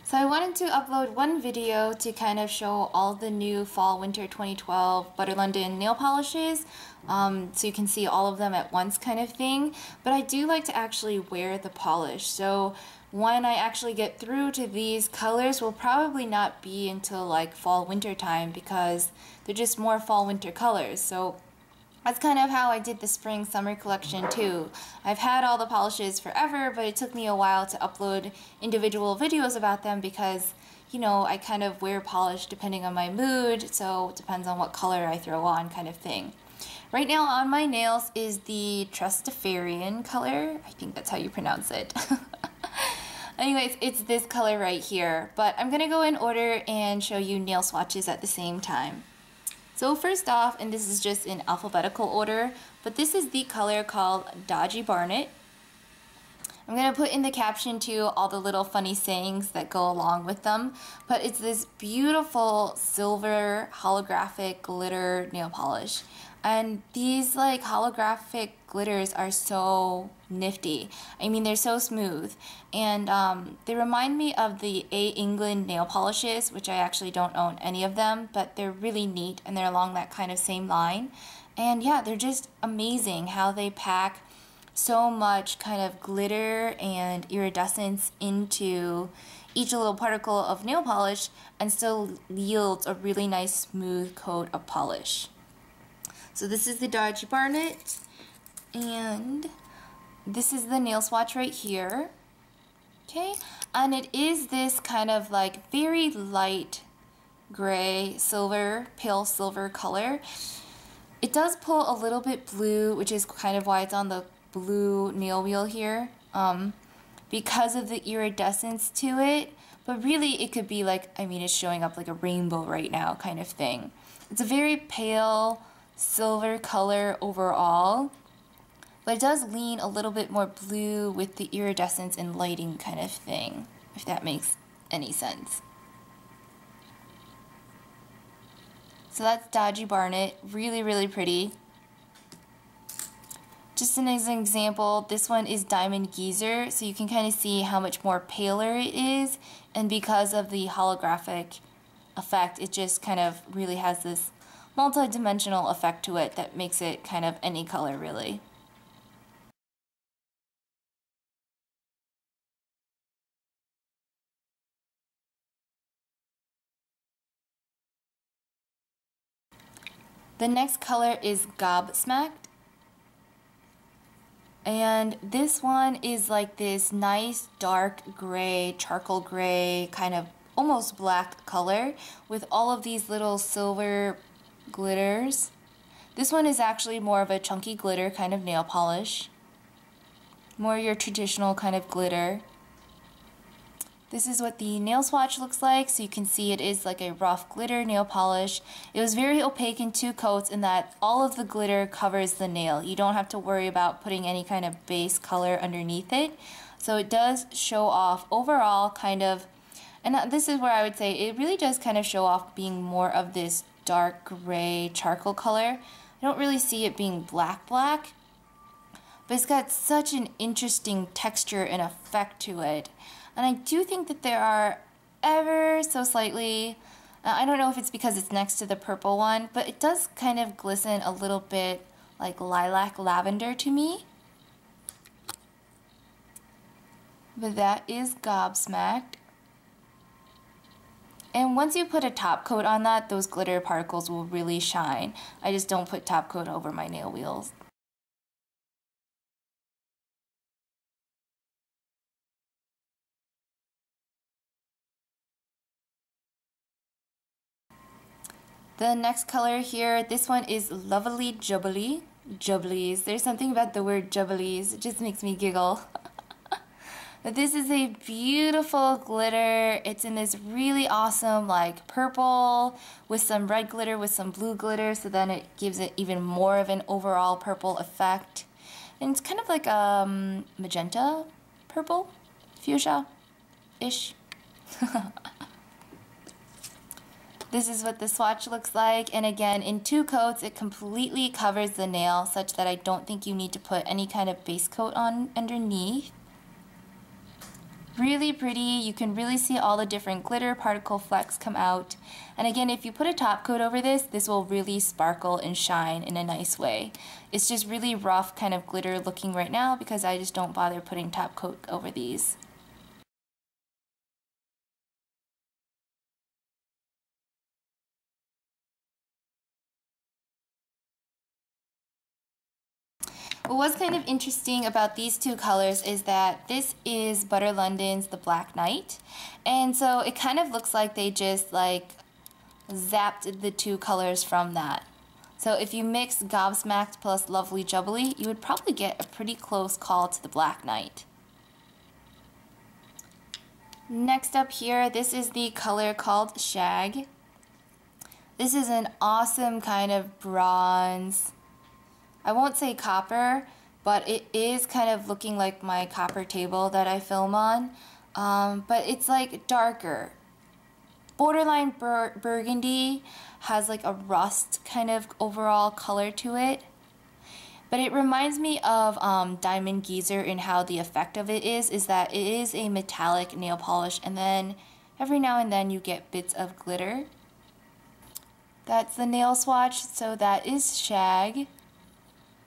So I wanted to upload one video to kind of show all the new fall winter 2012 Butter London nail polishes, so you can see all of them at once kind of thing. But I do like to actually wear the polish, so when I actually get through to these colors will probably not be until like fall winter time because they're just more fall winter colors. So that's kind of how I did the spring summer collection too. I've had all the polishes forever, but it took me a while to upload individual videos about them because, you know, I kind of wear polish depending on my mood, so it depends on what color I throw on kind of thing. Right now on my nails is the Trustafarian color. I think that's how you pronounce it. Anyways, it's this color right here, but I'm gonna go in order and show you nail swatches at the same time. So first off, and this is just in alphabetical order, but this is the color called Dodgy Barnet. I'm going to put in the caption too all the little funny sayings that go along with them, but it's this beautiful silver holographic glitter nail polish. And these like holographic glitters are so nifty. I mean, they're so smooth, and they remind me of the A. England nail polishes, which I actually don't own any of them, but they're really neat and they're along that kind of same line. And yeah, they're just amazing how they pack so much kind of glitter and iridescence into each little particle of nail polish and still yields a really nice smooth coat of polish. So this is the Dodgy Barnet, and this is the nail swatch right here. Okay, and it is this kind of like very light gray, silver, pale silver color. It does pull a little bit blue, which is kind of why it's on the blue nail wheel here, because of the iridescence to it. But really it could be like, I mean, it's showing up like a rainbow right now kind of thing. It's a very pale silver color overall, but it does lean a little bit more blue with the iridescence and lighting kind of thing, if that makes any sense. So that's Dodgy Barnet, really, really pretty. Just as an example, this one is Diamond Geezer, so you can kind of see how much more paler it is, and because of the holographic effect, it just kind of really has this multi-dimensional effect to it that makes it kind of any color really. The next color is Gobsmacked. And this one is like this nice dark gray, charcoal gray, kind of almost black color with all of these little silver glitters. This one is actually more of a chunky glitter kind of nail polish. More your traditional kind of glitter. This is what the nail swatch looks like, so you can see it is like a rough glitter nail polish. It was very opaque in two coats in that all of the glitter covers the nail. You don't have to worry about putting any kind of base color underneath it. So it does show off overall kind of, and this is where I would say it really does kind of show off being more of this dark gray charcoal color. I don't really see it being black, but it's got such an interesting texture and effect to it. And I do think that there are ever so slightly, I don't know if it's because it's next to the purple one, but it does kind of glisten a little bit like lilac lavender to me. But that is Gobsmacked. And once you put a top coat on that, those glitter particles will really shine. I just don't put top coat over my nail wheels. The next color here, this one is Lovely Jubbly. Jubblies. There's something about the word jubblies. It just makes me giggle. But this is a beautiful glitter. It's in this really awesome like purple with some red glitter with some blue glitter, so then it gives it even more of an overall purple effect. And it's kind of like magenta purple, fuchsia-ish. This is what the swatch looks like, and again, in two coats, it completely covers the nail such that I don't think you need to put any kind of base coat on underneath. Really pretty. You can really see all the different glitter particle flecks come out. And again, if you put a top coat over this, this will really sparkle and shine in a nice way. It's just really rough kind of glitter looking right now because I just don't bother putting top coat over these. What's kind of interesting about these two colors is that this is Butter London's The Black Knight, and so it kind of looks like they just like zapped the two colors from that. So if you mix Gobsmacked plus Lovely Jubbly, you would probably get a pretty close call to the Black Knight. Next up here, this is the color called Shag. This is an awesome kind of bronze. I won't say copper, but it is kind of looking like my copper table that I film on. But it's like darker. Borderline burgundy, has like a rust kind of overall color to it. But it reminds me of Diamond Geezer in how the effect of it is that it is a metallic nail polish, and then every now and then you get bits of glitter. That's the nail swatch, so that is Shag.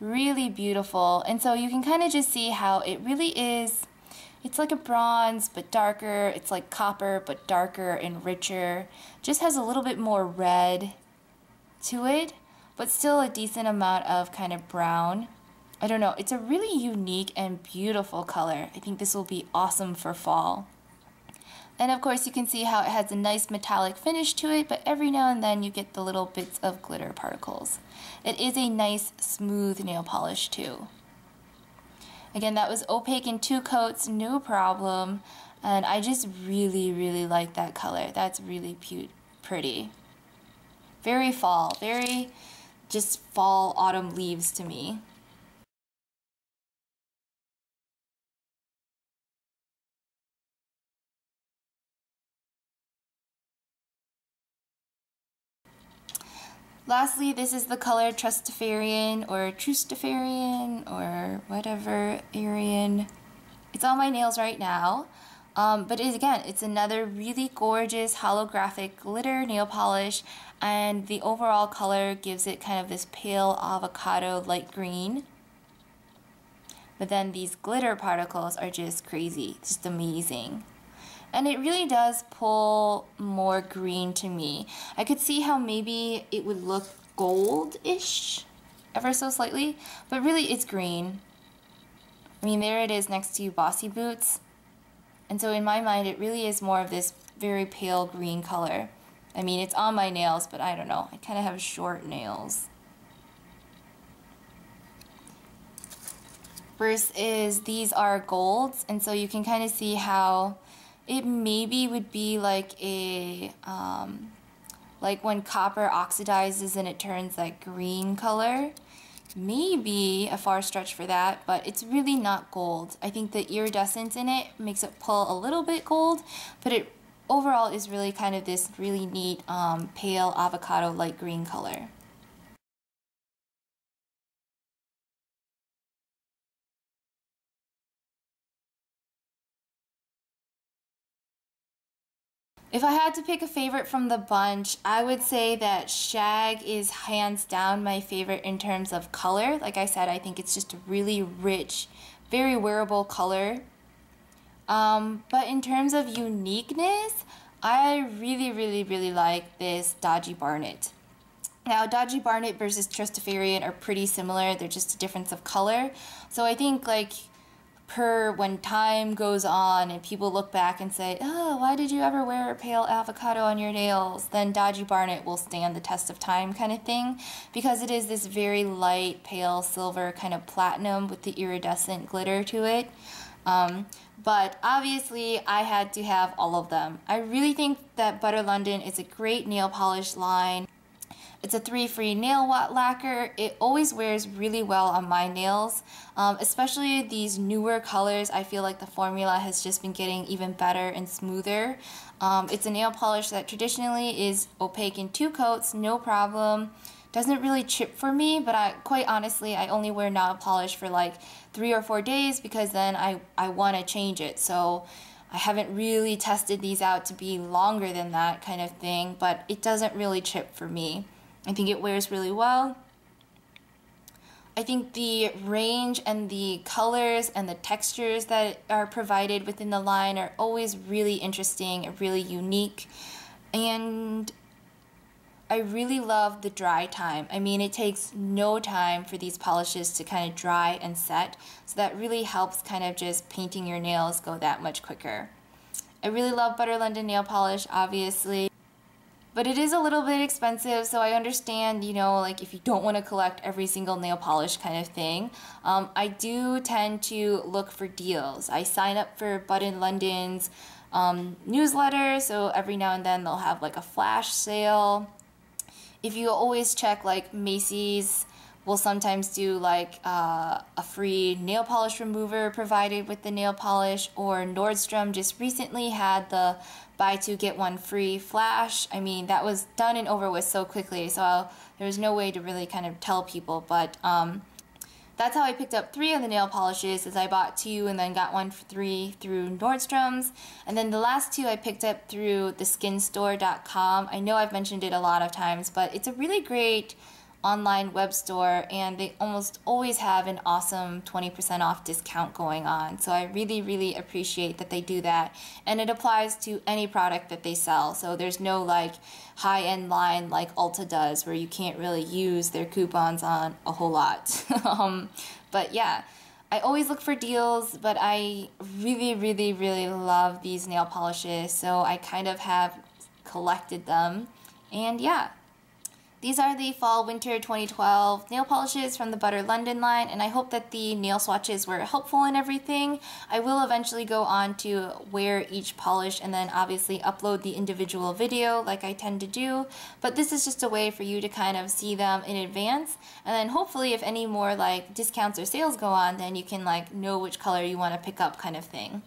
Really beautiful, and so you can kind of just see how it really is. It's like a bronze but darker. It's like copper but darker and richer. Just has a little bit more red to it, but still a decent amount of kind of brown. I don't know, it's a really unique and beautiful color. I think this will be awesome for fall. And of course you can see how it has a nice metallic finish to it, but every now and then you get the little bits of glitter particles. It is a nice smooth nail polish too. Again, that was opaque in 2 coats, no problem. And I just really like that color. That's really pretty. Very fall, very just fall autumn leaves to me. Lastly, this is the color Trustafarian or or whatever Arian. It's on my nails right now. But again, it's another really gorgeous holographic glitter nail polish, and the overall color gives it kind of this pale avocado light green. But then these glitter particles are just crazy, just amazing. And it really does pull more green to me. I could see how maybe it would look gold-ish, ever so slightly, but really it's green. I mean, there it is next to Bossy Boots. And so in my mind, it really is more of this very pale green color. I mean, it's on my nails, but I don't know. I kind of have short nails. First is these are golds, and so you can kind of see how it maybe would be like a, like when copper oxidizes and it turns like green color. Maybe a far stretch for that, but it's really not gold. I think the iridescence in it makes it pull a little bit gold, but it overall is really kind of this really neat pale avocado light green color. If I had to pick a favorite from the bunch, I would say that Shag is hands down my favorite in terms of color. Like I said, I think it's just a really rich, very wearable color. But in terms of uniqueness, I really like this Dodgy Barnet. Now, Dodgy Barnet versus Trustafarian are pretty similar. They're just a difference of color. So I think like when time goes on and people look back and say, oh, why did you ever wear a pale avocado on your nails? Then Dodgy Barnet will stand the test of time kind of thing, because it is this very light, pale silver kind of platinum with the iridescent glitter to it. But obviously I had to have all of them. I really think that Butter London is a great nail polish line. It's a 3-free nail lacquer. It always wears really well on my nails, especially these newer colors. I feel like the formula has just been getting even better and smoother. It's a nail polish that traditionally is opaque in 2 coats, no problem. Doesn't really chip for me, but quite honestly, I only wear nail polish for like 3 or 4 days because then I want to change it. So I haven't really tested these out to be longer than that kind of thing, but it doesn't really chip for me. I think it wears really well. I think the range and the colors and the textures that are provided within the line are always really interesting and really unique. And I really love the dry time. I mean, it takes no time for these polishes to kind of dry and set, so that really helps kind of just painting your nails go that much quicker. I really love Butter London nail polish, obviously, but it is a little bit expensive, so I understand, you know, like if you don't want to collect every single nail polish kind of thing. I do tend to look for deals. I sign up for Butter London's newsletter, so every now and then they'll have like a flash sale. If you always check, like Macy's will sometimes do like a free nail polish remover provided with the nail polish, or Nordstrom just recently had the buy two get one free flash. I mean, that was done and over with so quickly, so there was no way to really kind of tell people, but that's how I picked up 3 of the nail polishes, is I bought 2 and then got 1 for 3 through Nordstrom's. And then the last 2 I picked up through theskinstore.com. I know I've mentioned it a lot of times, but it's a really great online web store, and they almost always have an awesome 20% off discount going on. So I really, really appreciate that they do that. And it applies to any product that they sell. So there's no like high-end line like Ulta does, where you can't really use their coupons on a whole lot. But yeah, I always look for deals, but I really, really, really love these nail polishes. So I kind of have collected them. And yeah. These are the fall-winter 2012 nail polishes from the Butter London line, and I hope that the nail swatches were helpful and everything. I will eventually go on to wear each polish and then obviously upload the individual video like I tend to do, but this is just a way for you to kind of see them in advance, and then hopefully if any more like discounts or sales go on, then you can like know which color you want to pick up kind of thing.